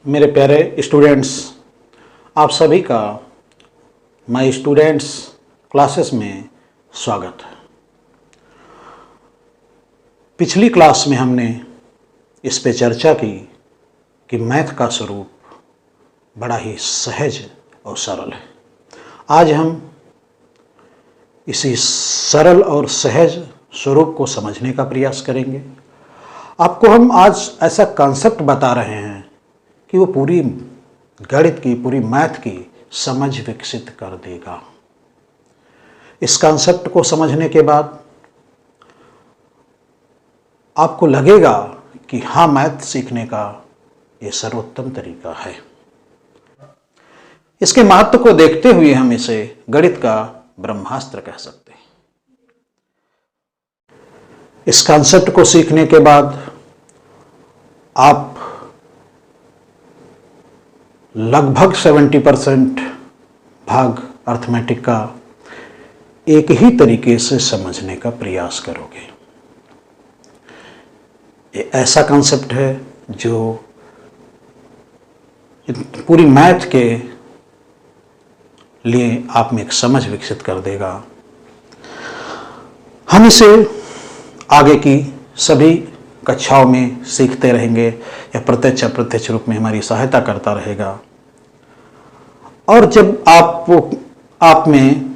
मेरे प्यारे स्टूडेंट्स, आप सभी का माय स्टूडेंट्स क्लासेस में स्वागत है। पिछली क्लास में हमने इस पे चर्चा की कि मैथ का स्वरूप बड़ा ही सहज और सरल है। आज हम इसी सरल और सहज स्वरूप को समझने का प्रयास करेंगे। आपको हम आज ऐसा कॉन्सेप्ट बता रहे हैं कि वो पूरी गणित की, पूरी मैथ की समझ विकसित कर देगा। इस कॉन्सेप्ट को समझने के बाद आपको लगेगा कि हाँ, मैथ सीखने का ये सर्वोत्तम तरीका है। इसके महत्व को देखते हुए हम इसे गणित का ब्रह्मास्त्र कह सकते हैं। इस कॉन्सेप्ट को सीखने के बाद आप लगभग 70% भाग अर्थमेटिक का एक ही तरीके से समझने का प्रयास करोगे। ये ऐसा कॉन्सेप्ट है जो पूरी मैथ के लिए आप में एक समझ विकसित कर देगा। हम इसे आगे की सभी कक्षाओं में सीखते रहेंगे या प्रत्यक्ष अप्रत्यक्ष रूप में हमारी सहायता करता रहेगा। और जब आप में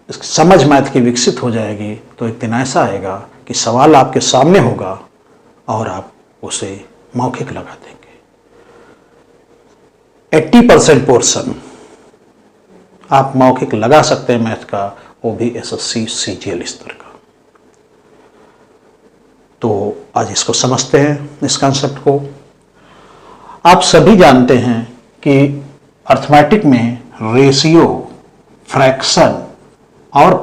समझ मैथ की विकसित हो जाएगी तो एक दिन ऐसा आएगा कि सवाल आपके सामने होगा और आप उसे मौखिक लगा देंगे। 80% पोर्शन आप मौखिक लगा सकते हैं मैथ का, वो भी SSC CGL स्तर का। तो आज इसको समझते हैं, इस कॉन्सेप्ट को। आप सभी जानते हैं कि अर्थमेटिक में रेशियो, फ्रैक्शन और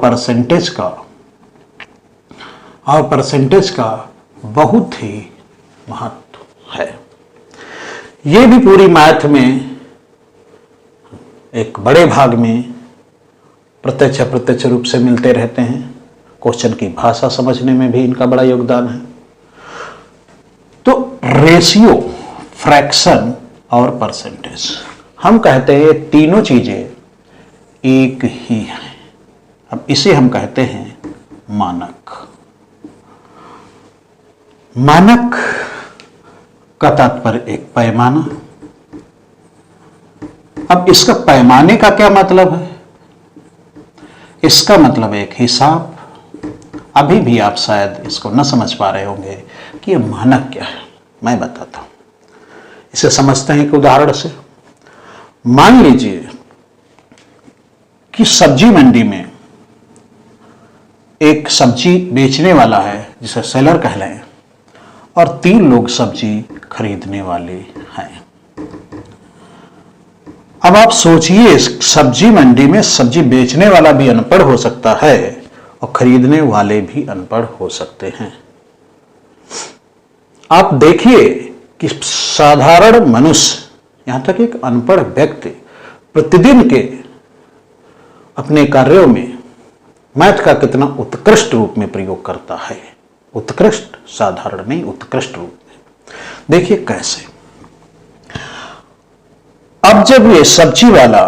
परसेंटेज का बहुत ही महत्व है। ये भी पूरी मैथ में एक बड़े भाग में प्रत्यक्ष अप्रत्यक्ष रूप से मिलते रहते हैं। क्वेश्चन की भाषा समझने में भी इनका बड़ा योगदान है। तो रेशियो, फ्रैक्शन और परसेंटेज, हम कहते हैं तीनों चीजें एक ही हैं। अब इसे हम कहते हैं मानक। मानक का तात्पर्य एक पैमाना। अब इसका पैमाने का क्या मतलब है? इसका मतलब एक हिसाब। अभी भी आप शायद इसको न समझ पा रहे होंगे कि यह मानक क्या है। मैं बताता हूं, इसे समझते हैं एक उदाहरण से। मान लीजिए कि सब्जी मंडी में एक सब्जी बेचने वाला है, जिसे सेलर कह लें, और 3 लोग सब्जी खरीदने वाले हैं। अब आप सोचिए, सब्जी मंडी में सब्जी बेचने वाला भी अनपढ़ हो सकता है और खरीदने वाले भी अनपढ़ हो सकते हैं। आप देखिए कि साधारण मनुष्य, यहां तक एक अनपढ़ व्यक्ति, प्रतिदिन के अपने कार्यों में मैथ का कितना उत्कृष्ट रूप में प्रयोग करता है। उत्कृष्ट, साधारण नहीं, उत्कृष्ट रूप में। देखिए कैसे। अब जब ये सब्जी वाला,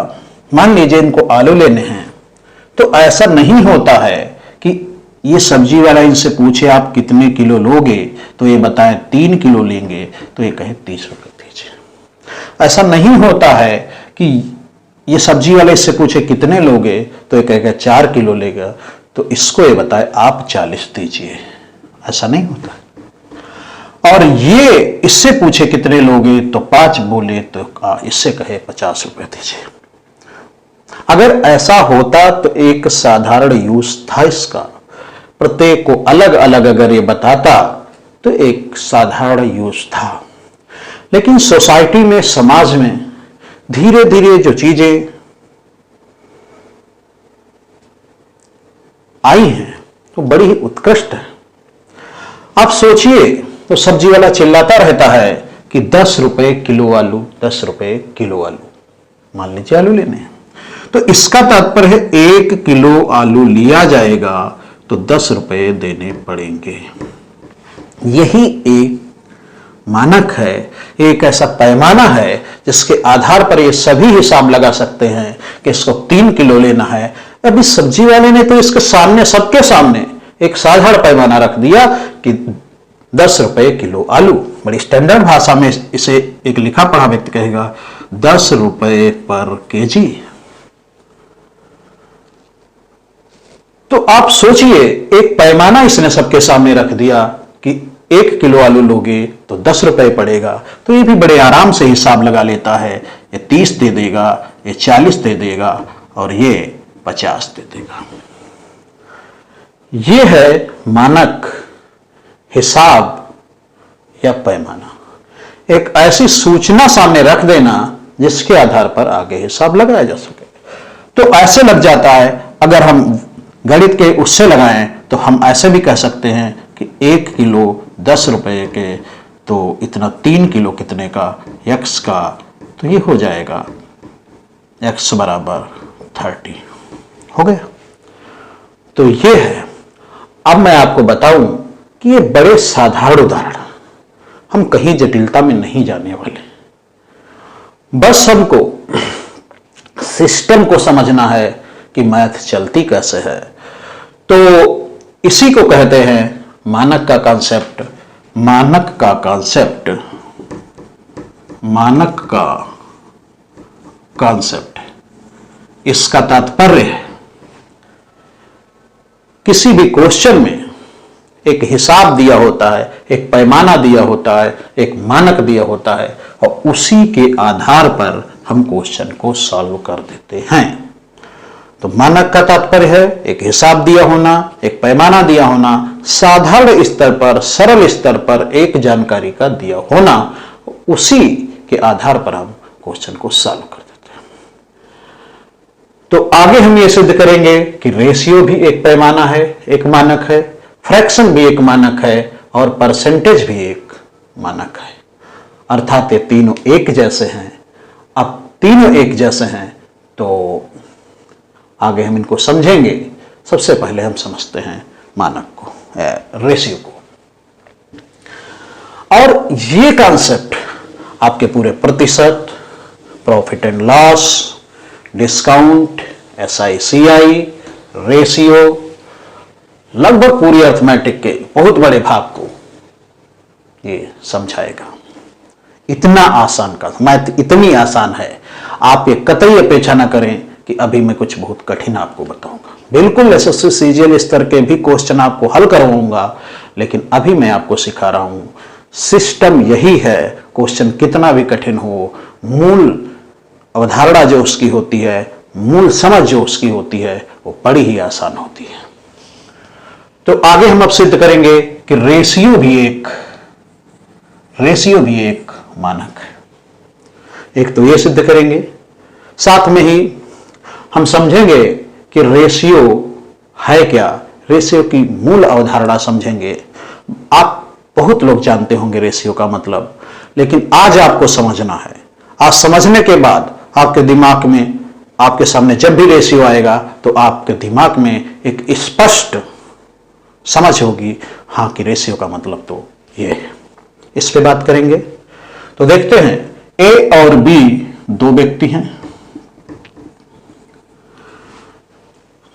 मान लीजिए इनको आलू लेने हैं, तो ऐसा नहीं होता है कि ये सब्जी वाला इनसे पूछे आप कितने किलो लोगे, तो ये बताएं 3 किलो लेंगे, तो ये कहे 30 रुपए दीजिए। ऐसा नहीं होता है कि ये सब्जी वाले इससे पूछे कितने लोगे, तो ये कहेगा 4 किलो लेगा, तो इसको ये बताए आप 40 दीजिए। ऐसा नहीं होता। और ये इससे पूछे कितने लोगे, तो 5 बोले, तो इससे कहे 50 रुपए दीजिए। अगर ऐसा होता तो एक साधारण यूज था इसका। प्रत्येक को अलग अलग अगर ये बताता तो एक साधारण यूज था। लेकिन सोसाइटी में, समाज में धीरे धीरे जो चीजें आई हैं तो बड़ी ही उत्कृष्ट है। आप सोचिए, तो सब्जी वाला चिल्लाता रहता है कि 10 रुपए किलो आलू, 10 रुपए किलो आलू। मान लीजिए आलू लेने हैं, तो इसका तात्पर्य है 1 किलो आलू लिया जाएगा तो 10 रुपए देने पड़ेंगे। यही एक मानक है, एक ऐसा पैमाना है जिसके आधार पर ये सभी हिसाब लगा सकते हैं कि इसको 3 किलो लेना है। अभी सब्जी वाले ने तो इसके सामने, सबके सामने एक साधारण पैमाना रख दिया कि 10 रुपए किलो आलू। बड़ी स्टैंडर्ड भाषा में इसे एक लिखा पढ़ा व्यक्ति कहेगा 10 रुपए पर केजी। तो आप सोचिए, एक पैमाना इसने सबके सामने रख दिया कि 1 किलो आलू लोगे तो 10 रुपए पड़ेगा। तो ये भी बड़े आराम से हिसाब लगा लेता है, ये 30 दे देगा, ये 40 दे देगा और ये 50 दे देगा। ये है मानक, हिसाब या पैमाना। एक ऐसी सूचना सामने रख देना जिसके आधार पर आगे हिसाब लगाया जा सके। तो ऐसे लग जाता है, अगर हम गणित के उससे लगाएं तो हम ऐसे भी कह सकते हैं कि 1 किलो 10 रुपए के, तो इतना 3 किलो कितने का, x का, तो ये हो जाएगा x बराबर 30। हो गया। तो ये है। अब मैं आपको बताऊं कि ये बड़े साधारण उदाहरण, हम कहीं जटिलता में नहीं जाने वाले, बस हमको सिस्टम को समझना है कि मैथ चलती कैसे है। तो इसी को कहते हैं मानक का कॉन्सेप्ट। मानक का कॉन्सेप्ट, मानक का कॉन्सेप्ट, इसका तात्पर्य है किसी भी क्वेश्चन में एक हिसाब दिया होता है, एक पैमाना दिया होता है, एक मानक दिया होता है और उसी के आधार पर हम क्वेश्चन को सॉल्व कर देते हैं। तो मानक का तात्पर्य है एक हिसाब दिया होना, एक पैमाना दिया होना, साधारण स्तर पर, सरल स्तर पर एक जानकारी का दिया होना, उसी के आधार पर हम क्वेश्चन को सॉल्व कर देते हैं। तो आगे हम ये सिद्ध करेंगे कि रेशियो भी एक पैमाना है, एक मानक है, फ्रैक्शन भी एक मानक है और परसेंटेज भी एक मानक है। अर्थात ये तीनों एक जैसे हैं। अब तीनों एक जैसे हैं तो आगे हम इनको समझेंगे। सबसे पहले हम समझते हैं मानक को, रेशियो को। और ये कॉन्सेप्ट आपके पूरे प्रतिशत, profit and loss, discount, SICI, ratio, लगभग पूरी अर्थमेटिक के बहुत बड़े भाग को ये समझाएगा। इतना आसान का मैथ, इतनी आसान है, आप ये कतई अपेक्षा ना करें कि अभी मैं कुछ बहुत कठिन आपको बताऊंगा। बिल्कुल SSC CGL स्तर के भी क्वेश्चन आपको हल करवाऊंगा, लेकिन अभी मैं आपको सिखा रहा हूं सिस्टम यही है। क्वेश्चन कितना भी कठिन हो, मूल अवधारणा जो उसकी होती है, मूल समझ जो उसकी होती है, वो बड़ी ही आसान होती है। तो आगे हम अब सिद्ध करेंगे कि रेशियो भी एक मानक है। एक तो ये सिद्ध करेंगे, साथ में ही हम समझेंगे कि रेशियो है क्या, रेशियो की मूल अवधारणा समझेंगे। आप बहुत लोग जानते होंगे रेशियो का मतलब, लेकिन आज आपको समझना है। आज समझने के बाद आपके दिमाग में, आपके सामने जब भी रेशियो आएगा तो आपके दिमाग में एक स्पष्ट समझ होगी, हाँ कि रेशियो का मतलब तो ये है। इस पे बात करेंगे। तो देखते हैं, A और B दो व्यक्ति हैं।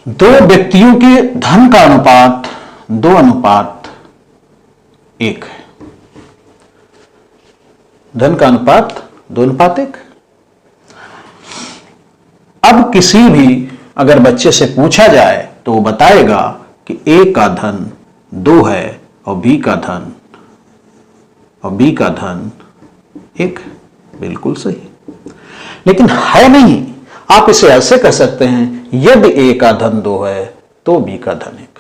दो व्यक्तियों के धन का अनुपात 2:1 है। धन का अनुपात 2:1। अब किसी भी अगर बच्चे से पूछा जाए तो वो बताएगा कि A का धन 2 है और B का धन 1। बिल्कुल सही, लेकिन है नहीं। आप इसे ऐसे कह सकते हैं, यदि A का धन 2 है तो B का धन 1।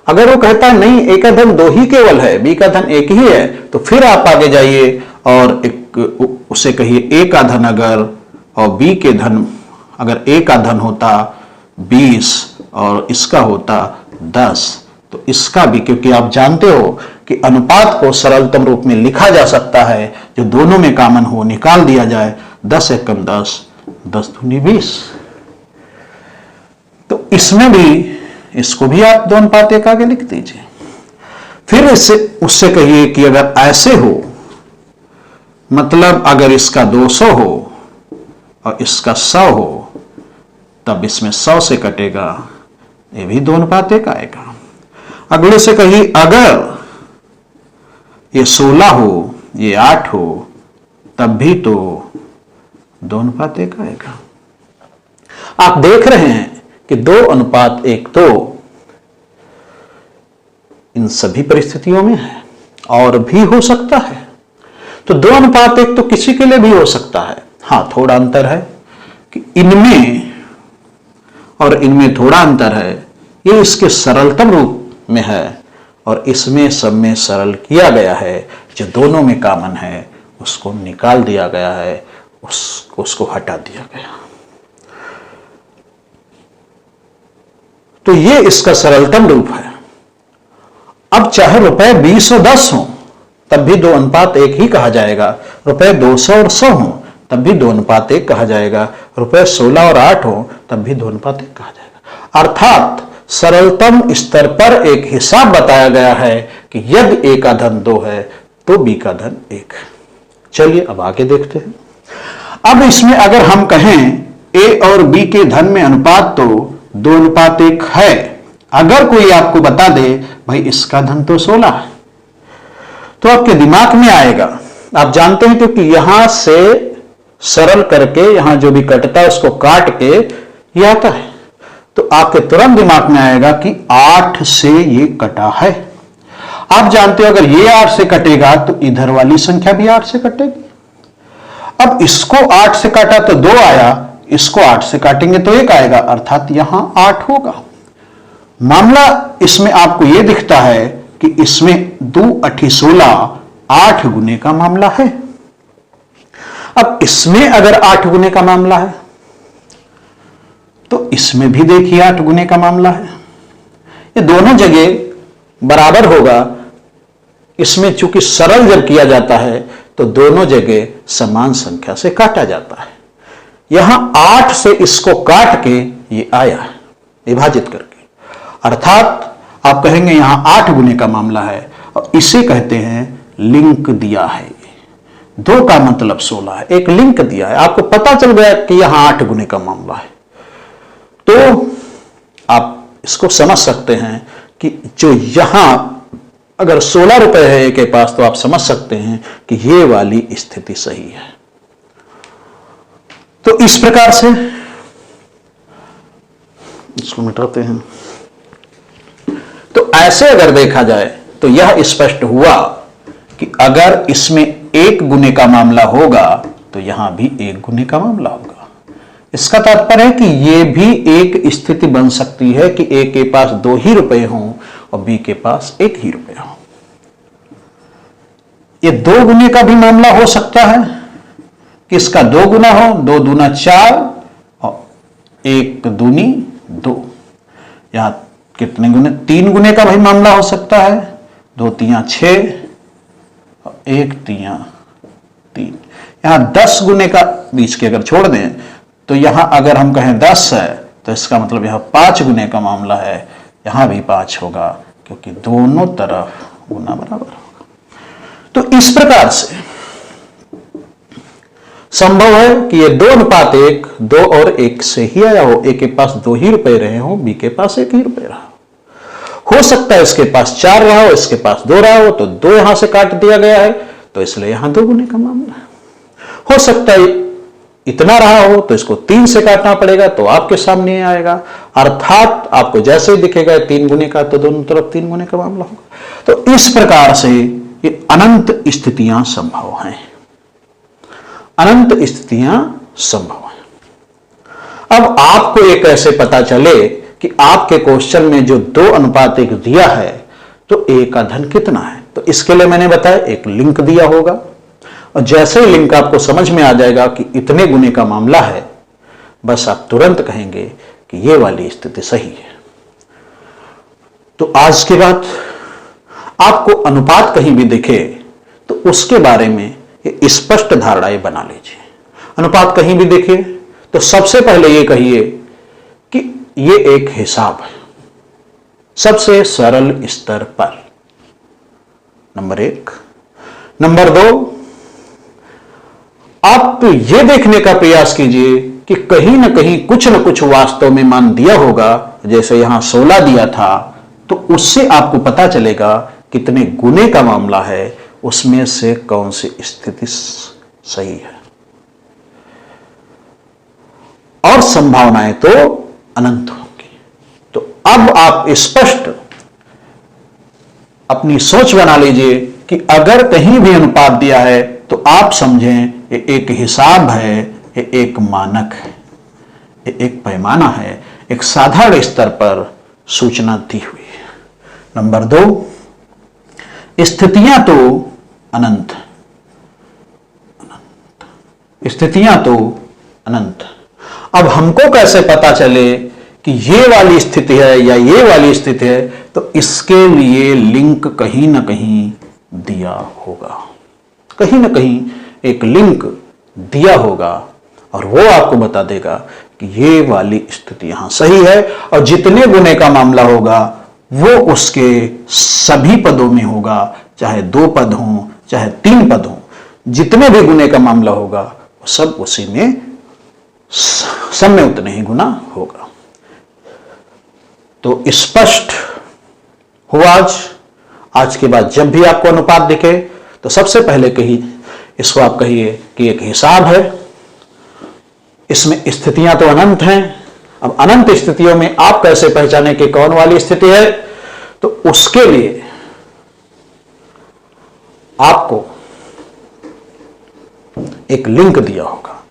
अगर वो कहता है नहीं, A का धन 2 ही केवल है, B का धन 1 ही है, तो फिर आप आगे जाइए और उसे कहिए A का धन अगर और B के धन, अगर A का धन होता 20 और इसका होता 10, तो इसका भी, क्योंकि आप जानते हो कि अनुपात को सरलतम रूप में लिखा जा सकता है, जो दोनों में कॉमन हो निकाल दिया जाए। 10 एकम 10, 10 दूनी 20। तो इसमें भी, इसको भी आप 2:1 आगे लिख दीजिए। फिर इससे उससे कहिए कि अगर ऐसे हो मतलब अगर इसका 200 हो और इसका 100 हो तब इसमें 100 से कटेगा, ये भी 2:1 आएगा। अगले से कही अगर ये 16 हो ये 8 हो तब भी तो 2:1 आएगा। आप देख रहे हैं कि 2:1 तो इन सभी परिस्थितियों में है और भी हो सकता है। तो 2:1 तो किसी के लिए भी हो सकता है। हां, थोड़ा अंतर है कि इनमें और इनमें थोड़ा अंतर है, ये इसके सरलतम रूप में है और इसमें सब में सरल किया गया है। जो दोनों में कॉमन है उसको निकाल दिया गया है, उसको हटा दिया गया। तो ये इसका सरलतम रूप है। अब चाहे रुपए 20 और 10 हो तब भी 2:1 ही कहा जाएगा। रुपए 200 और 100 हो तब भी 2:1 कहा जाएगा। रुपए 16 और 8 हो तब भी 2:1 कहा जाएगा। अर्थात सरलतम स्तर पर एक हिसाब बताया गया है कि यदि a का धन 2 है तो b का धन 1। चलिए अब आगे देखते हैं। अब इसमें अगर हम कहें a और b के धन में अनुपात तो 2:1 है। अगर कोई आपको बता दे भाई इसका धन तो 16 है तो आपके दिमाग में आएगा, आप जानते हैं क्योंकि यहां से सरल करके यहां जो भी कटता है उसको काट के ये आता है, तो आपके तुरंत दिमाग में आएगा कि 8 से ये कटा है। आप जानते हो अगर ये 8 से कटेगा तो इधर वाली संख्या भी 8 से कटेगी। अब इसको 8 से काटा तो 2 आया, इसको 8 से काटेंगे तो 1 आएगा, अर्थात यहां 8 होगा। मामला इसमें आपको यह दिखता है कि इसमें 2 8 16 8 गुने का मामला है। अब इसमें अगर 8 गुने का मामला है तो इसमें भी देखिए 8 गुने का मामला है। ये दोनों जगह बराबर होगा। इसमें चूंकि सरल जब किया जाता है तो दोनों जगह समान संख्या से काटा जाता है। यहां 8 से इसको काट के ये आया है विभाजित करके, अर्थात आप कहेंगे यहां 8 गुने का मामला है और इसे कहते हैं लिंक दिया है। 2 का मतलब 16 है, एक लिंक दिया है। आपको पता चल गया कि यहां 8 गुने का मामला है तो आप इसको समझ सकते हैं कि जो यहां अगर 16 रुपए है के पास तो आप समझ सकते हैं कि ये वाली स्थिति सही है। तो इस प्रकार से इसको मिटाते हैं। तो ऐसे अगर देखा जाए तो यह स्पष्ट हुआ कि अगर इसमें 1 गुने का मामला होगा तो यहां भी 1 गुने का मामला होगा। इसका तात्पर्य है कि यह भी एक स्थिति बन सकती है कि A के पास 2 ही रुपए हों और B के पास 1 ही रुपया हो। यह 2 गुने का भी मामला हो सकता है कि इसका 2 गुना हो, 2 दूना 4 और 1 दूनी 2। यहां कितने गुने? 3 गुने का भी मामला हो सकता है, 2 तिया 6 और 1 तिया 3। यहां 10 गुने का बीच के अगर छोड़ दें तो यहां अगर हम कहें 10 है तो इसका मतलब यहां 5 गुने का मामला है। यहां भी 5 होगा क्योंकि दोनों तरफ गुना बराबर होगा। तो इस प्रकार से संभव है कि ये 2:1 2 और 1 से ही आया हो। A के पास 2 ही रुपए रहे हो, B के पास 1 ही रुपए रहा हो सकता है इसके पास 4 रहा हो, इसके पास 2 रहा हो तो 2 यहां से काट दिया गया है तो इसलिए यहां 2 गुने का मामला है। हो सकता है इतना रहा हो तो इसको 3 से काटना पड़ेगा तो आपके सामने आएगा, अर्थात आपको जैसे ही दिखेगा 3 गुने का तो दोनों तरफ 3 गुने का मामला होगा। तो इस प्रकार से ये अनंत स्थितियां संभव हैं, अनंत स्थितियां संभव हैं। अब आपको ये कैसे पता चले कि आपके क्वेश्चन में जो 2:1 दिया है तो A का धन कितना है? तो इसके लिए मैंने बताया एक लिंक दिया होगा और जैसे ही लिंक आपको समझ में आ जाएगा कि इतने गुने का मामला है, बस आप तुरंत कहेंगे कि ये वाली स्थिति सही है। तो आज के बाद आपको अनुपात कहीं भी दिखे तो उसके बारे में ये स्पष्ट धारणाएं बना लीजिए। अनुपात कहीं भी दिखे तो सबसे पहले ये कहिए कि ये एक हिसाब है सबसे सरल स्तर पर, नंबर 1। नंबर 2, आप तो ये देखने का प्रयास कीजिए कि कहीं ना कहीं कुछ न कुछ वास्तव में मान दिया होगा। जैसे यहां 16 दिया था, तो उससे आपको पता चलेगा कितने गुने का मामला है, उसमें से कौन सी स्थिति सही है। और संभावनाएं तो अनंत होंगी। तो अब आप स्पष्ट अपनी सोच बना लीजिए कि अगर कहीं भी अनुपात दिया है तो आप समझें ये एक हिसाब है, ये एक मानक है, ये एक पैमाना है, एक साधारण स्तर पर सूचना दी हुई है। नंबर 2, स्थितियां तो अनंत, स्थितियां तो अनंत। अब हमको कैसे पता चले कि ये वाली स्थिति है या ये वाली स्थिति है? तो इसके लिए लिंक कहीं ना कहीं दिया होगा, कहीं ना कहीं एक लिंक दिया होगा और वो आपको बता देगा कि ये वाली स्थिति यहां सही है। और जितने गुने का मामला होगा वो उसके सभी पदों में होगा, चाहे 2 पद हों चाहे 3 पद हों, जितने भी गुने का मामला होगा वो सब उसी में, सब में उतने ही गुना होगा। तो स्पष्ट हुआ आज के बाद जब भी आपको अनुपात दिखे तो सबसे पहले इसको आप कहिए कि एक हिसाब है, इसमें स्थितियां तो अनंत हैं। अब अनंत स्थितियों में आप कैसे पहचाने कि कौन वाली स्थिति है? तो उसके लिए आपको एक लिंक दिया होगा।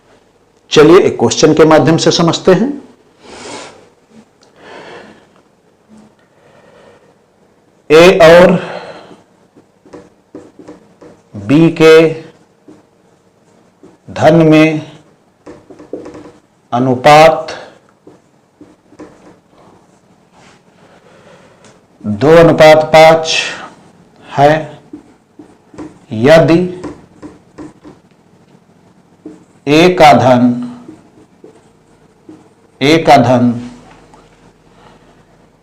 चलिए एक क्वेश्चन के माध्यम से समझते हैं। ए और बी के धन में अनुपात 2:5 है यदि ए का धन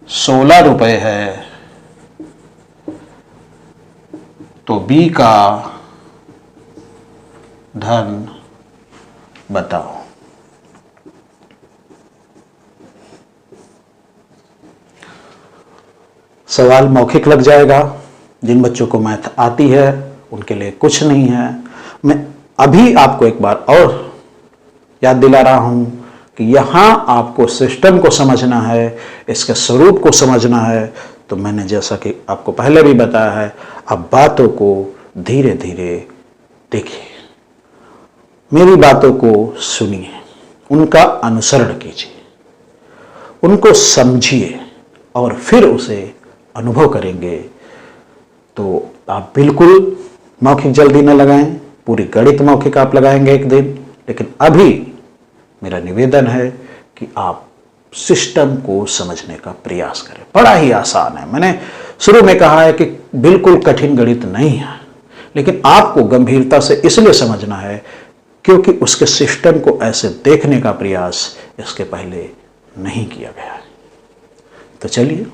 16 रुपए है तो बी का धन बताओ। सवाल मौखिक लग जाएगा। जिन बच्चों को मैथ आती है उनके लिए कुछ नहीं है। मैं अभी आपको एक बार और याद दिला रहा हूं कि यहां आपको सिस्टम को समझना है, इसके स्वरूप को समझना है। तो मैंने जैसा कि आपको पहले भी बताया है, अब बातों को धीरे धीरे देखिए, मेरी बातों को सुनिए, उनका अनुसरण कीजिए, उनको समझिए और फिर उसे अनुभव करेंगे तो आप बिल्कुल मौखिक जल्दी न लगाएं। पूरी गणित मौखिक आप लगाएंगे एक दिन, लेकिन अभी मेरा निवेदन है कि आप सिस्टम को समझने का प्रयास करें। बड़ा ही आसान है। मैंने शुरू में कहा है कि बिल्कुल कठिन गणित नहीं है, लेकिन आपको गंभीरता से इसलिए समझना है क्योंकि उसके सिस्टम को ऐसे देखने का प्रयास इसके पहले नहीं किया गया है। तो चलिए,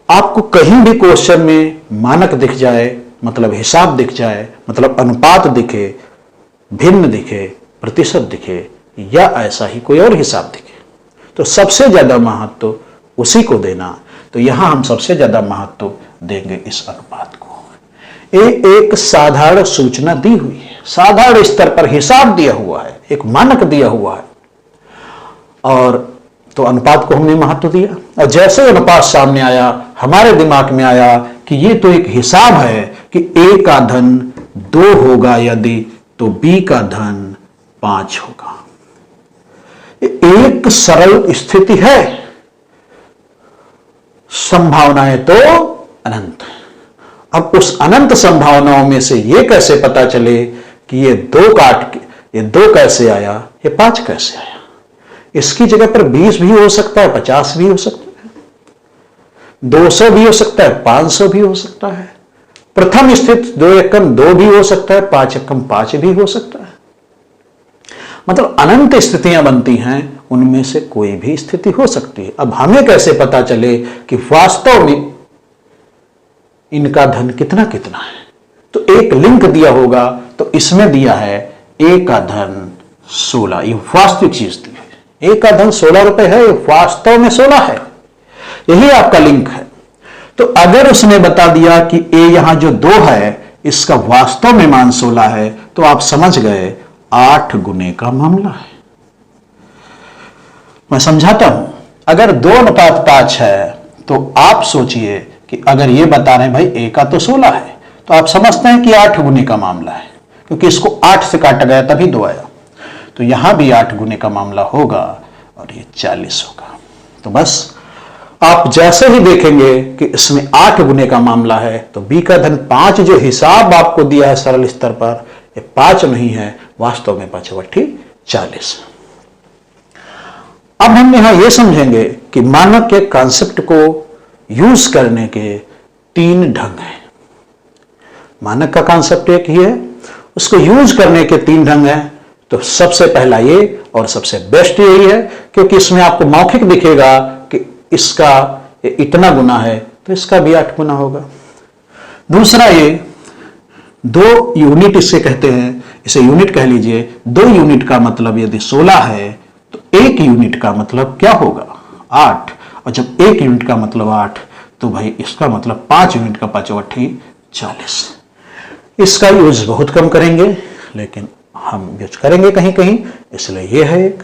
आपको कहीं भी क्वेश्चन में मानक दिख जाए, मतलब हिसाब दिख जाए, मतलब अनुपात दिखे, भिन्न दिखे, प्रतिशत दिखे या ऐसा ही कोई और हिसाब दिखे, तो सबसे ज्यादा महत्व उसी को देना। तो यहां हम सबसे ज्यादा महत्व देंगे इस अनुपात को। ये एक साधारण सूचना दी हुई है, साधारण स्तर पर हिसाब दिया हुआ है, एक मानक दिया हुआ है, और तो अनुपात को हमने महत्व दिया। और जैसे अनुपात सामने आया, हमारे दिमाग में आया कि ये तो एक हिसाब है कि ए का धन 2 होगा यदि, तो बी का धन 5 होगा। एक सरल स्थिति है, संभावनाएं तो अनंत। अब उस अनंत संभावनाओं में से ये कैसे पता चले कि ये 2 काट के ये 2 कैसे आया, ये 5 कैसे आया? इसकी जगह पर 20 भी हो सकता है, 50 भी हो सकता है, 200 भी हो सकता है, 500 भी हो सकता है। प्रथम स्थिति 2 एकम 2 भी हो सकता है, 5 एकम 5 भी हो सकता है। मतलब अनंत स्थितियां बनती हैं, उनमें से कोई भी स्थिति हो सकती है। अब हमें कैसे पता चले कि वास्तव में इनका धन कितना कितना है? तो एक लिंक दिया होगा, तो इसमें दिया है ए का धन 16, ये वास्तविक चीज दी है। ए का धन 16 रुपए है, ये वास्तव में 16 है, यही आपका लिंक है। तो अगर उसने बता दिया कि ए यहां जो 2 है इसका वास्तव में मान 16 है, तो आप समझ गए 8 गुने का मामला है। मैं समझाता हूं, अगर 2:5 है तो आप सोचिए कि अगर ये बता रहे हैं भाई ए का तो 16 है, तो आप समझते हैं कि 8 गुने का मामला है, क्योंकि इसको 8 से काटा गया तभी 2 आया। तो यहां भी 8 गुने का मामला होगा और ये 40 होगा। तो बस आप जैसे ही देखेंगे कि इसमें 8 गुने का मामला है, तो बी का धन 5 जो हिसाब आपको दिया है सरल स्तर पर, ये 5 नहीं है, वास्तव में 5 बट्ठी 40। अब हम यहां यह समझेंगे कि मानक के कॉन्सेप्ट को यूज करने के 3 ढंग हैं। मानक का कॉन्सेप्ट एक ही है, उसको यूज करने के 3 ढंग हैं। तो सबसे पहला ये और सबसे बेस्ट यही है, क्योंकि इसमें आपको मौखिक दिखेगा कि इसका इतना गुना है तो इसका भी 8 गुना होगा। दूसरा ये 2 यूनिट इसे कहते हैं, इसे यूनिट कह लीजिए। 2 यूनिट का मतलब यदि 16 है तो 1 यूनिट का मतलब क्या होगा 8, और जब 1 यूनिट का मतलब 8 तो भाई इसका मतलब 5 यूनिट का 5 बट्ठी 40। इसका यूज बहुत कम करेंगे, लेकिन हम यूज करेंगे कहीं कहीं, इसलिए यह है एक।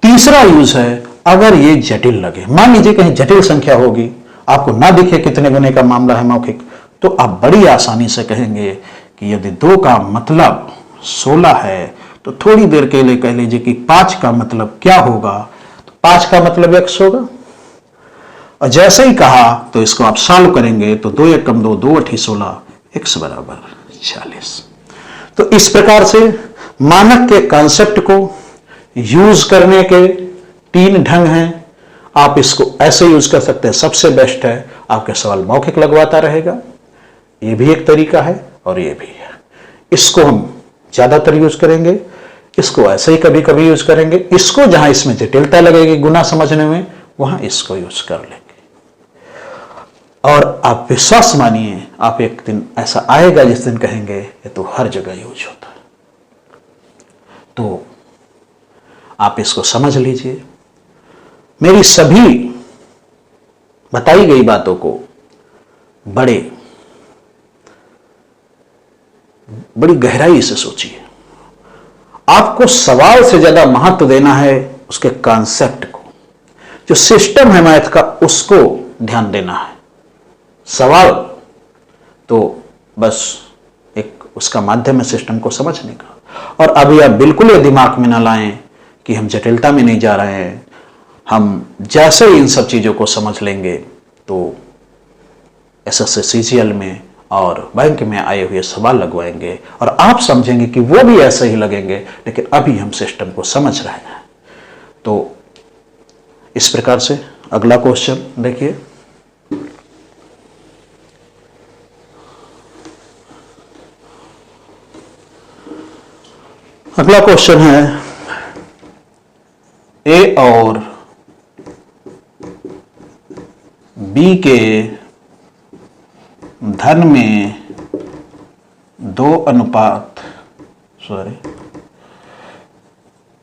तीसरा यूज है, अगर ये जटिल लगे, मान लीजिए कहीं जटिल संख्या होगी, आपको ना दिखे कितने गुने का मामला है मौखिक, तो आप बड़ी आसानी से कहेंगे कि यदि 2 का मतलब 16 है तो थोड़ी देर के लिए कह लीजिए कि 5 का मतलब क्या होगा, तो 5 का मतलब x होगा। और जैसे ही कहा तो इसको आप सॉल्व करेंगे तो 2 1 कम 2, 2 8 16, x बराबर 40। तो इस प्रकार से मानक के कॉन्सेप्ट को यूज करने के 3 ढंग हैं। आप इसको ऐसे यूज कर सकते हैं, सबसे बेस्ट है आपके सवाल मौखिक लगवाता रहेगा, ये भी एक तरीका है और ये भी है। इसको हम ज्यादातर यूज करेंगे, इसको ऐसे ही कभी कभी यूज करेंगे, इसको जहां इसमें जटिलता लगेगी गुना समझने में वहां इसको यूज कर लेंगे। और आप विश्वास मानिए, आप एक दिन ऐसा आएगा जिस दिन कहेंगे ये तो हर जगह यूज होता है। तो आप इसको समझ लीजिए। मेरी सभी बताई गई बातों को बड़ी गहराई से सोचिए। आपको सवाल से ज्यादा महत्व देना है उसके कॉन्सेप्ट को, जो सिस्टम है मैथ का उसको ध्यान देना है। सवाल तो बस एक उसका माध्यम है सिस्टम को समझने का। और अभी आप बिल्कुल ये दिमाग में ना लाएं कि हम जटिलता में नहीं जा रहे हैं। हम जैसे ही इन सब चीजों को समझ लेंगे तो एसएससी सीजीएल में और बैंक में आए हुए सवाल लगवाएंगे और आप समझेंगे कि वो भी ऐसे ही लगेंगे, लेकिन अभी हम सिस्टम को समझ रहे हैं। तो इस प्रकार से अगला क्वेश्चन देखिए। अगला क्वेश्चन है, ए और बी के धन में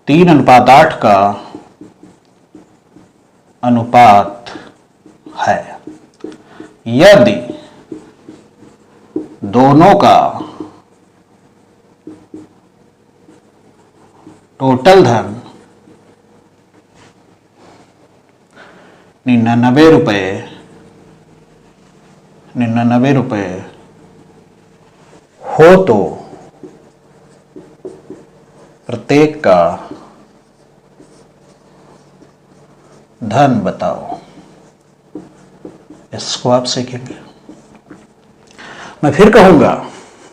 3:8 का अनुपात है। यदि दोनों का टोटल धन 99 रुपए हो तो प्रत्येक का धन बताओ। इसको आप सीखेंगे। मैं फिर कहूंगा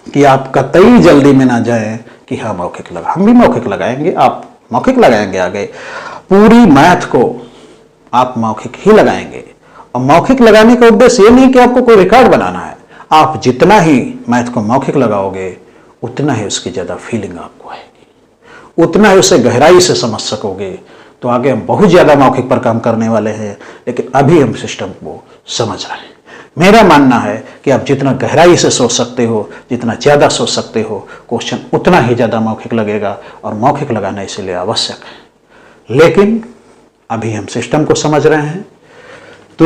कि आप कतई जल्दी में ना जाएं कि हाँ मौखिक लगा, हम भी मौखिक लगाएंगे, आप मौखिक लगाएंगे। आगे पूरी मैथ को आप मौखिक ही लगाएंगे। और मौखिक लगाने का उद्देश्य ये नहीं कि आपको कोई रिकॉर्ड बनाना है। आप जितना ही मैथ को मौखिक लगाओगे उतना ही उसकी ज्यादा फीलिंग आपको आएगी, उतना ही उसे गहराई से समझ सकोगे। तो आगे हम बहुत ज्यादा मौखिक पर काम करने वाले हैं, लेकिन अभी हम सिस्टम को समझ रहे हैं। मेरा मानना है कि आप जितना गहराई से सोच सकते हो, जितना ज़्यादा सोच सकते हो, क्वेश्चन उतना ही ज़्यादा मौखिक लगेगा, और मौखिक लगाना इसलिए आवश्यक है। लेकिन अभी हम सिस्टम को समझ रहे हैं। तो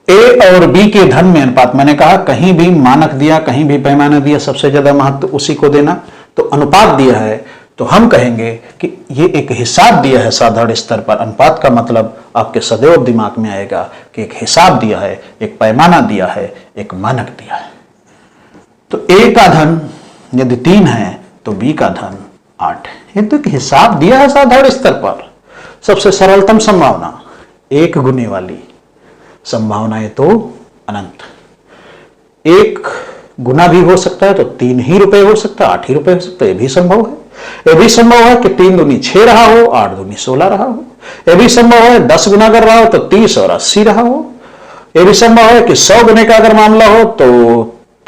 ए और बी के धन में अनुपात, मैंने कहा कहीं भी मानक दिया, कहीं भी पैमाना दिया, सबसे ज्यादा महत्व उसी को देना। तो अनुपात दिया है तो हम कहेंगे कि ये एक हिसाब दिया है साधारण स्तर पर। अनुपात का मतलब आपके सदैव दिमाग में आएगा कि एक हिसाब दिया है, एक पैमाना दिया है, एक मानक दिया है। तो ए का धन यदि 3 है तो बी का धन 8 है। ये तो एक हिसाब दिया है साधारण स्तर पर। सबसे सरलतम संभावना 1 गुने वाली संभावनाएं तो अनंत। 1 गुना भी हो सकता है तो 3 ही रुपए हो सकता है, 8 ही रुपए हो सकता है, ये भी संभव है। ये भी संभव है कि 3 दूनी 6 रहा हो, 8 दूनी 16 रहा हो। ये भी संभव है 10 गुना कर रहा हो तो 30 और 80 रहा हो। ये भी संभव है कि 100 गुने का अगर मामला हो तो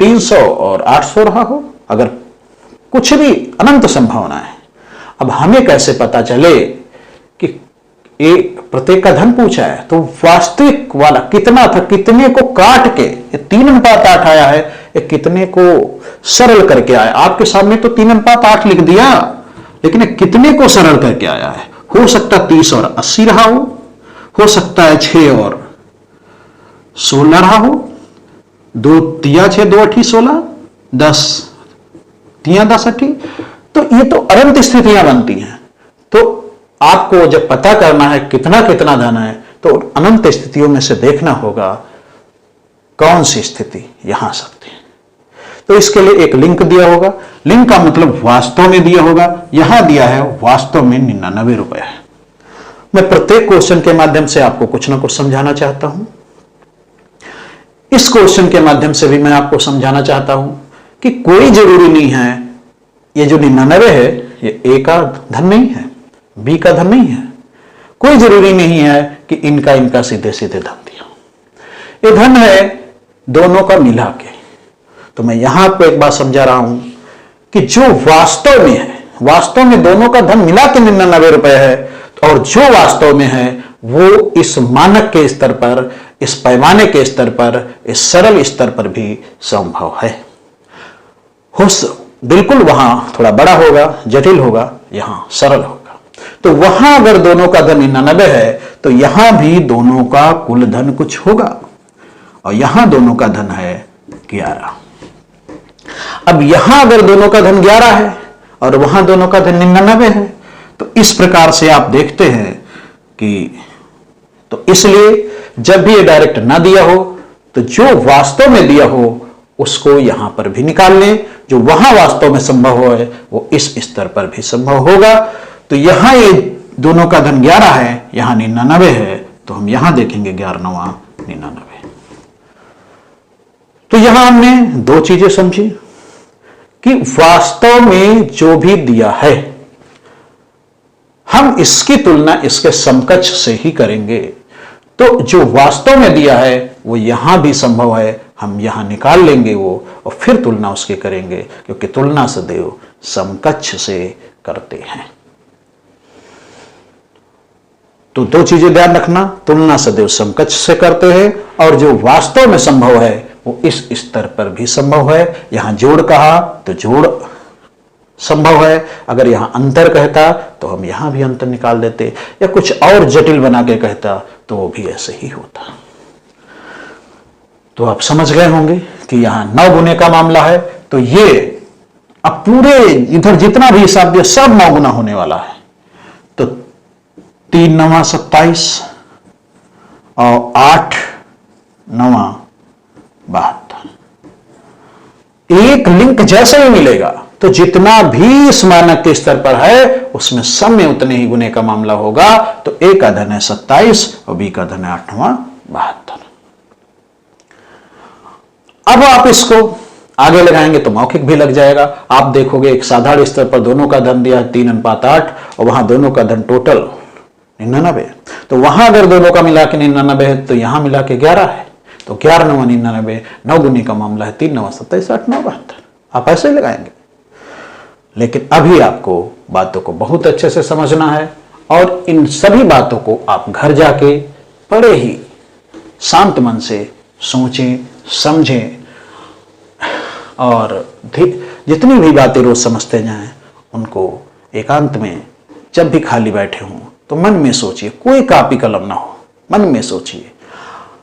300 और 800 रहा हो। अगर कुछ भी, अनंत संभावना है। अब हमें कैसे पता चले कि एक प्रत्येक का धन पूछा है तो वास्तविक वाला कितना था, कितने को काट के ये 3:8 आया है, ये कितने को सरल करके आया। आपके सामने तो 3:8 लिख दिया, लेकिन कितने को सरल करके आया है। हो सकता है 30 और 80 रहा हो सकता है 6 और 16 रहा हो, 2 तिया 6, 2 8 16, 10 तिया 10 8। तो ये तो अनंत स्थितियां बनती हैं। तो आपको जब पता करना है कितना कितना धन है तो अनंत स्थितियों में से देखना होगा कौन सी स्थिति यहां सकती है। तो इसके लिए एक लिंक दिया होगा। लिंक का मतलब वास्तव में दिया होगा। यहां दिया है वास्तव में 99 रुपए है। मैं प्रत्येक क्वेश्चन के माध्यम से आपको कुछ ना कुछ समझाना चाहता हूं। इस क्वेश्चन के माध्यम से भी मैं आपको समझाना चाहता हूं कि कोई जरूरी नहीं है ये जो 99 है ये ए का धन नहीं है, बी का धन नहीं है। कोई जरूरी नहीं है कि इनका सीधे सीधे धन दिया। ये धन है दोनों का मिला के। तो मैं यहां आपको एक बात समझा रहा हूं कि जो वास्तव में है, वास्तव में दोनों का धन मिला के 99 रुपए है, और जो वास्तव में है वो इस मानक के स्तर पर, इस पैमाने के स्तर पर, इस सरल स्तर पर भी संभव है। बिल्कुल वहां थोड़ा बड़ा होगा, जटिल होगा, यहां सरल होगा। तो वहां अगर दोनों का धन 99 है तो यहां भी दोनों का कुल धन कुछ होगा, और यहां दोनों का धन है 11। अब यहां अगर दोनों का धन 11 है और वहां दोनों का धन 99 है तो इस प्रकार से आप देखते हैं कि, तो इसलिए जब भी ये डायरेक्ट ना दिया हो तो जो वास्तव में दिया हो उसको यहां पर भी निकाल लें। जो वहां वास्तव में संभव हो है वो इस स्तर पर भी संभव होगा। तो यहां ये दोनों का धन 11 है, यहां 99 है, तो हम यहां देखेंगे 11 9 99। तो यहां हमने 2 चीजें समझी कि वास्तव में जो भी दिया है हम इसकी तुलना इसके समकक्ष से ही करेंगे। तो जो वास्तव में दिया है वो यहां भी संभव है, हम यहां निकाल लेंगे वो, और फिर तुलना उसके करेंगे, क्योंकि तुलना सदैव समकक्ष से करते हैं। तो 2 चीजें ध्यान रखना, तुलना सदैव समकक्ष से करते हैं, और जो वास्तव में संभव है वो इस स्तर पर भी संभव है। यहां जोड़ कहा तो जोड़ संभव है, अगर यहां अंतर कहता तो हम यहां भी अंतर निकाल देते, या कुछ और जटिल बना के कहता तो वो भी ऐसे ही होता। तो आप समझ गए होंगे कि यहां 9 गुने का मामला है। तो ये अब पूरे इधर जितना भी हिसाब दिया सब 9 गुना होने वाला है। तो 3 9 27 और 8 9 72। एक लिंक जैसे ही मिलेगा तो जितना भी इस मानक के स्तर पर है उसमें सब में उतने ही गुने का मामला होगा। तो ए का धन है 27 और बी का धन है 8 9 72। अब आप इसको आगे लगाएंगे तो मौखिक भी लग जाएगा। आप देखोगे एक साधारण स्तर पर दोनों का धन दिया 3:8 और वहां दोनों का धन टोटल 99। तो वहां अगर दोनों का मिला के 99 है तो यहां मिला के 11 है। तो 11 9 99, 9 गुने का मामला है 3 9 27 8 9 72। आप ऐसे ही लगाएंगे। लेकिन अभी आपको बातों को बहुत अच्छे से समझना है, और इन सभी बातों को आप घर जाके बड़े ही शांत मन से सोचें, समझें और जितनी भी बातें रोज समझते जाएं उनको एकांत में जब भी खाली बैठे हों तो मन में सोचिए, कोई कापी कलम ना हो, मन में सोचिए।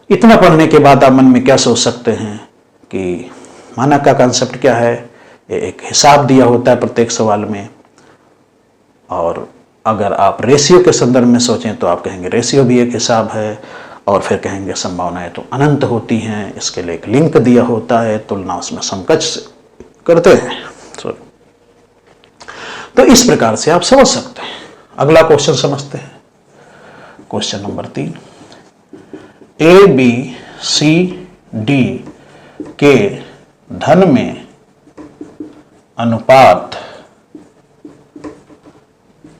इतना पढ़ने के बाद आप मन में क्या सोच सकते हैं कि मानक का कंसेप्ट क्या है, एक हिसाब दिया होता है प्रत्येक सवाल में, और अगर आप रेशियो के संदर्भ में सोचें तो आप कहेंगे रेशियो भी एक हिसाब है, और फिर कहेंगे संभावनाएं तो अनंत होती हैं, इसके लिए एक लिंक दिया होता है, तुलना उसमें समकक्ष करते हैं। तो इस प्रकार से आप समझ सकते हैं। अगला क्वेश्चन समझते हैं। Question number 3, A B C D के धन में अनुपात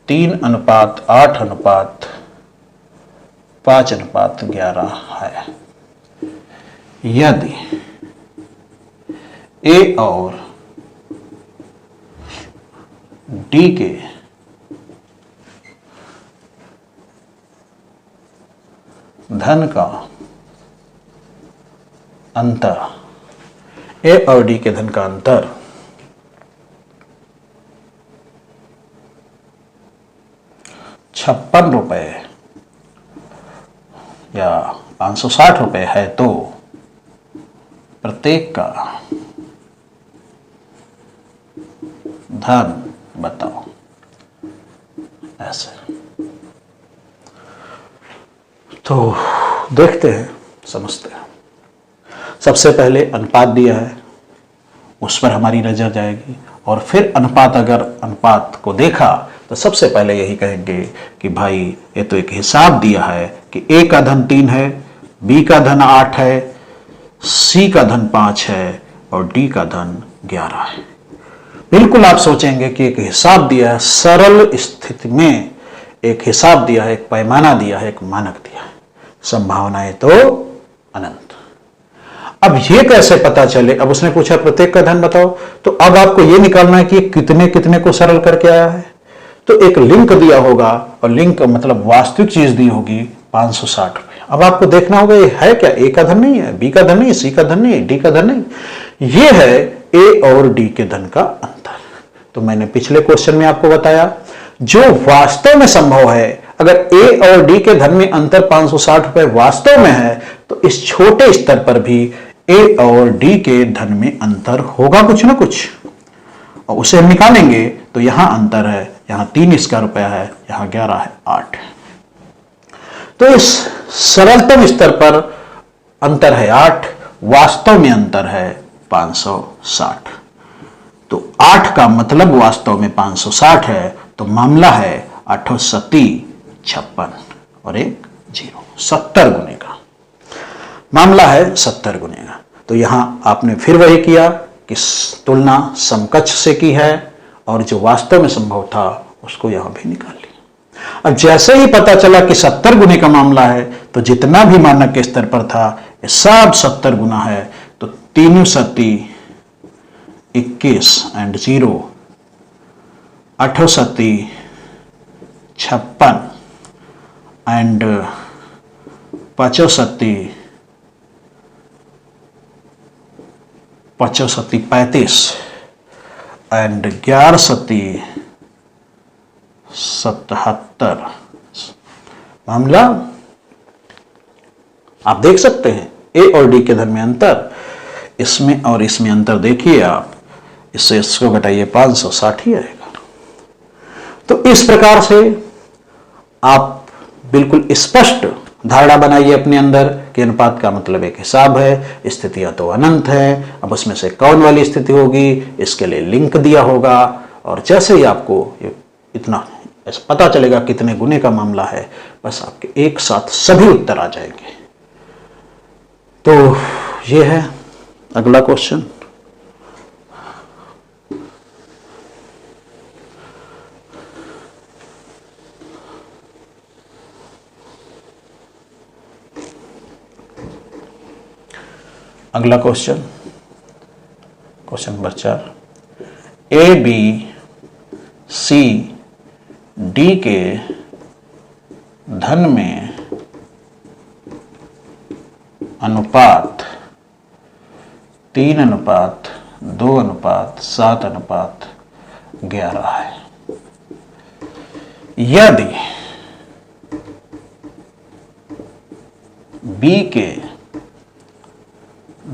3:8:5:11 है। यदि ए और डी के धन का अंतर, ए और डी के धन का अंतर 56 रुपए या 560 रुपए है तो प्रत्येक का धन बताओ। ऐसे तो देखते हैं, समझते हैं। सबसे पहले अनुपात दिया है, उस पर हमारी नजर जाएगी, और फिर अनुपात को देखा तो सबसे पहले यही कहेंगे कि भाई ये तो एक हिसाब दिया है कि ए का धन 3 है, बी का धन 8 है, सी का धन 5 है और डी का धन 11 है। बिल्कुल आप सोचेंगे कि एक हिसाब दिया है, सरल स्थिति में एक हिसाब दिया है, एक पैमाना दिया है, एक मानक दिया है, संभावनाएं तो अनंत। अब ये कैसे पता चले? अब उसने पूछा प्रत्येक का धन बताओ, तो अब आपको ये निकालना है कि कितने कितने को सरल करके आया है। तो एक लिंक दिया होगा, और लिंक मतलब वास्तविक चीज दी होगी 560 रुपए। अब आपको देखना होगा ये है क्या, ए का धन नहीं है, बी का धन नहीं है, सी का धन नहीं है, डी का धन नहीं, ये है ए और डी के धन का अंतर। तो मैंने पिछले क्वेश्चन में आपको बताया, जो वास्तव में संभव है, अगर ए और डी के धन में अंतर 560 रुपए वास्तव में है, तो इस छोटे स्तर पर भी ए और डी के धन में अंतर होगा कुछ ना कुछ, और उसे हम निकालेंगे तो यहां अंतर है, यहां 3 इसका रुपया है, यहां 11 है 8। तो इस सरलतम स्तर पर अंतर है 8, वास्तव में अंतर है 560। तो 8 का मतलब वास्तव में 560 है, तो मामला है 8 7 56 और 1 0, 70 गुने का मामला है, 70 गुने का। तो यहां आपने फिर वही किया कि तुलना समकक्ष से की है, और जो वास्तव में संभव था उसको यहां भी निकाल लिया। अब जैसे ही पता चला कि 70 गुने का मामला है, तो जितना भी मानक के स्तर पर था ये सब 70 गुना है। तो 3 7 21 एंड 0, 8 7 56 एंड 5 7 35 एंड 11 7 77। मामला आप देख सकते हैं, ए और डी के धन में अंतर, इसमें और इसमें अंतर देखिए आप, इससे इसको घटाइए 560 ही आएगा। तो इस प्रकार से आप बिल्कुल स्पष्ट धारणा बनाइए अपने अंदर कि अनुपात का मतलब एक हिसाब है, स्थितियां तो अनंत है। अब उसमें से कौन वाली स्थिति होगी, इसके लिए लिंक दिया होगा, और जैसे ही आपको इतना पता चलेगा कितने गुने का मामला है, बस आपके एक साथ सभी उत्तर आ जाएंगे। तो ये है अगला क्वेश्चन। अगला question, question number 4, A B C D के धन में अनुपात 3:2:7:11 है। यदि b के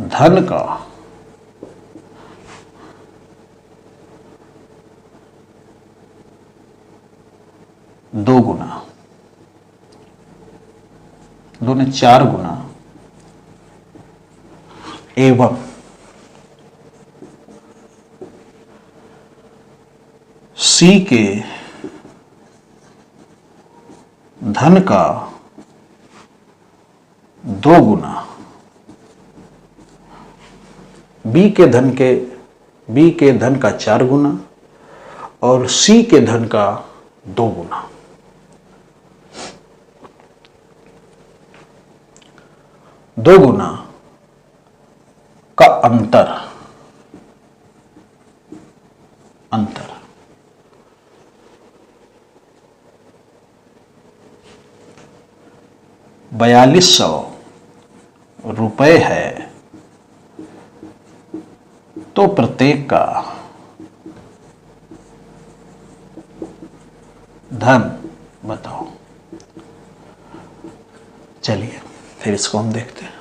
धन का दो गुना, 2 ने 4 गुना, एवं C के धन का 2 गुना, B के धन का 4 गुना और C के धन का 2 गुना, दो गुना का अंतर 4200 रुपए है, तो प्रत्येक का धन बताओ। चलिए फिर इसको हम देखते हैं।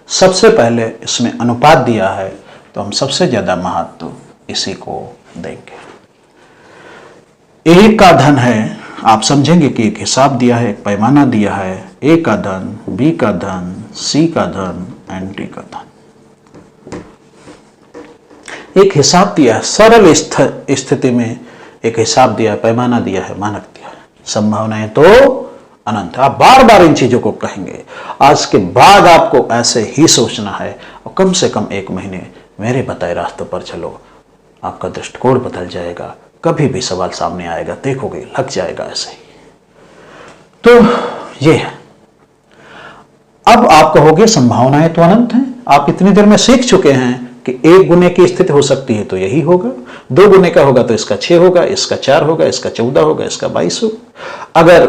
सबसे पहले इसमें अनुपात दिया है तो हम सबसे ज्यादा महत्व इसी को देंगे। ए का धन है, आप समझेंगे कि एक हिसाब दिया है, एक पैमाना दिया है। ए का धन, बी का धन, सी का धन एंड डी का धन, एक हिसाब दिया है। सरल स्थिति में एक हिसाब दिया है, पैमाना दिया है, मानक दिया है। संभावनाएं तो अनंत। आप बार बार इन चीजों को कहेंगे। आज के बाद आपको ऐसे ही सोचना है और कम से कम 1 महीने मेरे बताए रास्तों पर चलो, आपका दृष्टिकोण बदल जाएगा। कभी भी सवाल सामने आएगा, देखोगे लग जाएगा ऐसे ही। तो ये है। अब आप कहोगे संभावनाएं तो अनंत हैं। आप इतनी देर में सीख चुके हैं कि 1 गुने की स्थिति हो सकती है तो यही होगा, 2 गुने का होगा तो इसका 6 होगा, इसका 4 होगा, इसका 14 होगा, इसका 22 होगा। अगर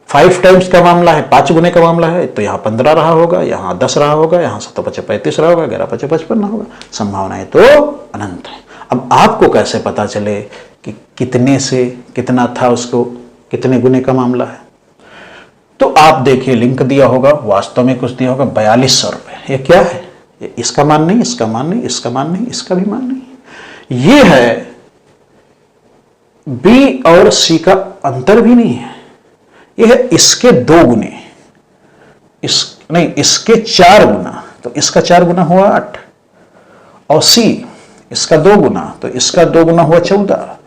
5 टाइम्स का मामला है, 5 गुने का मामला है, तो यहाँ 15 रहा होगा, यहाँ 10 रहा होगा, यहाँ 7×5 35 रहा होगा, 11×5 55 होगा। संभावनाएं तो अनंत है। अब आपको कैसे पता चले कि कितने से कितना था, उसको कितने गुने का मामला है? तो आप देखिए, लिंक दिया होगा, वास्तव में कुछ दिया होगा 4200 रुपए। ये क्या है? ये इसका मान नहीं, इसका मान नहीं, इसका मान नहीं, इसका भी मान नहीं। ये है बी और सी का अंतर भी नहीं है। यह है इसके 2 गुने, इसके 4 गुना, तो इसका 4 गुना हुआ 8, और सी इसका 2 गुना, तो इसका 2 गुना हुआ 14।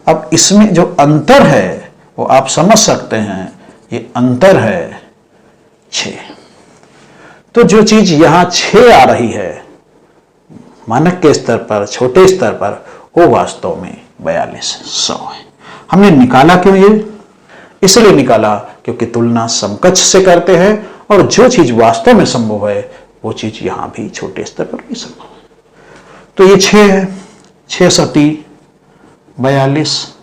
अब इसमें जो अंतर है वो आप समझ सकते हैं, ये अंतर है 6। तो जो चीज यहां 6 आ रही है मानक के स्तर पर, छोटे स्तर पर, वो वास्तव में 4200 है। हमने निकाला क्यों? ये इसलिए निकाला क्योंकि तुलना समकक्ष से करते हैं, और जो चीज वास्तव में संभव है वो चीज यहां भी छोटे स्तर पर भी संभव है। तो ये 6 है, 6 सती 42,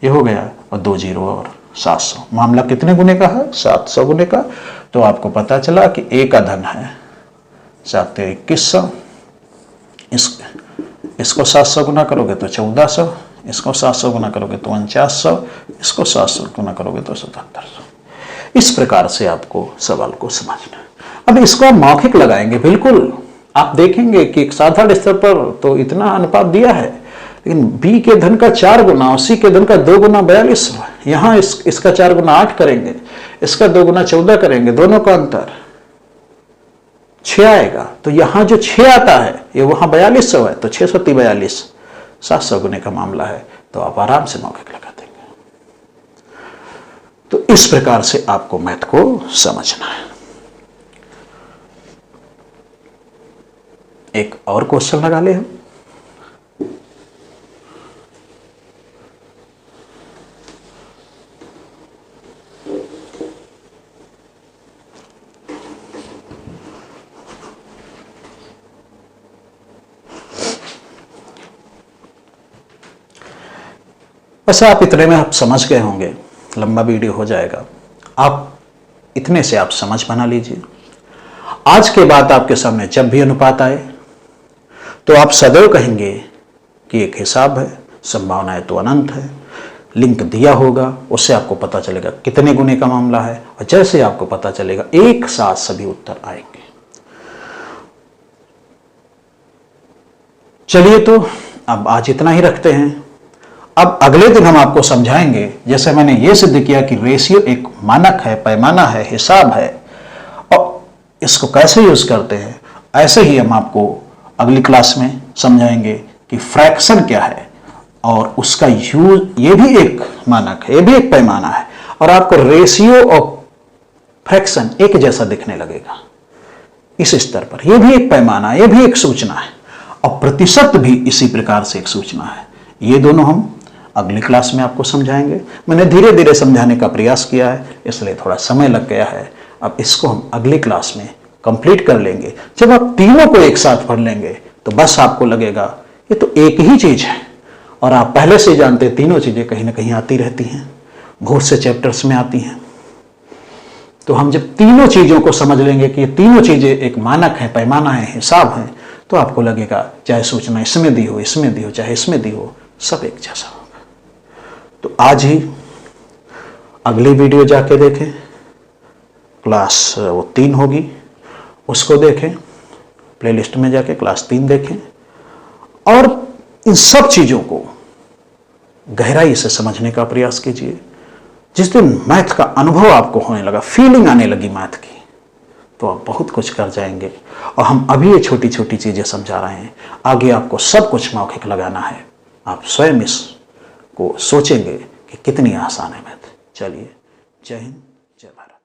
ये हो गया, और 2 0 और 700। मामला कितने गुने का है? 700 गुने का। तो आपको पता चला कि ए का धन है 7 2100, इसको 700 गुना करोगे तो 1400, इसको 700 गुना करोगे तो 4900, इसको 700 गुना करोगे तो 7700। इस प्रकार से आपको सवाल को समझना है। अब इसको हम मौखिक लगाएंगे। बिल्कुल आप देखेंगे कि एक साधारण स्तर पर तो इतना अनुपात दिया है, लेकिन बी के धन का 4 गुना और सी के धन का 2 गुना 42। यहां इसका 4 गुना 8 करेंगे, इसका 2 गुना 14 करेंगे, दोनों का अंतर 6 आएगा। तो यहां जो 6 आता है ये वहां 4200 है, तो 6 सती 42, 700 गुने का मामला है। तो आप आराम से मौखिक लगा देंगे। तो इस प्रकार से आपको मैथ को समझना है। एक और क्वेश्चन लगा ले हम। वैसे आप इतने में आप समझ गए होंगे, लंबा वीडियो हो जाएगा। आप इतने से आप समझ बना लीजिए। आज के बाद आपके सामने जब भी अनुपात आए तो आप सदैव कहेंगे कि एक हिसाब है, संभावनाएं तो अनंत है, लिंक दिया होगा, उससे आपको पता चलेगा कितने गुने का मामला है, और जैसे आपको पता चलेगा एक साथ सभी उत्तर आएंगे। चलिए, तो अब आज इतना ही रखते हैं। अब अगले दिन हम आपको समझाएंगे, जैसे मैंने ये सिद्ध किया कि रेशियो एक मानक है, पैमाना है, हिसाब है, और इसको कैसे यूज करते हैं, ऐसे ही हम आपको अगली क्लास में समझाएंगे कि फ्रैक्शन क्या है और उसका यूज, ये भी एक मानक है, ये भी एक पैमाना है, और आपको रेशियो और फ्रैक्शन एक जैसा दिखने लगेगा इस स्तर पर। यह भी एक पैमाना है, यह भी एक सूचना है, और प्रतिशत भी इसी प्रकार से एक सूचना है। ये दोनों हम अगली क्लास में आपको समझाएंगे। मैंने धीरे धीरे समझाने का प्रयास किया है, इसलिए थोड़ा समय लग गया है। अब इसको हम अगली क्लास में कंप्लीट कर लेंगे। जब आप तीनों को एक साथ पढ़ लेंगे तो बस आपको लगेगा ये तो एक ही चीज है, और आप पहले से जानते तीनों चीजें कहीं ना कहीं आती रहती हैं, बहुत से चैप्टर्स में आती हैं। तो हम जब तीनों चीजों को समझ लेंगे कि ये तीनों चीजें एक मानक है, पैमाना है, हिसाब है, तो आपको लगेगा चाहे सूचना इसमें दी हो, इसमें दी हो, चाहे इसमें दी हो, सब एक जैसा होगा। तो आज ही अगली वीडियो जाके देखें, क्लास वो 3 होगी, उसको देखें, प्लेलिस्ट में जाके क्लास 3 देखें, और इन सब चीजों को गहराई से समझने का प्रयास कीजिए। जिस दिन मैथ का अनुभव आपको होने लगा, फीलिंग आने लगी मैथ की, तो आप बहुत कुछ कर जाएंगे। और हम अभी ये छोटी छोटी चीजें समझा रहे हैं, आगे आपको सब कुछ मौखिक लगाना है। आप स्वयं इसको सोचेंगे कि कितनी आसान है मैथ। चलिए, जय हिंद, जय भारत।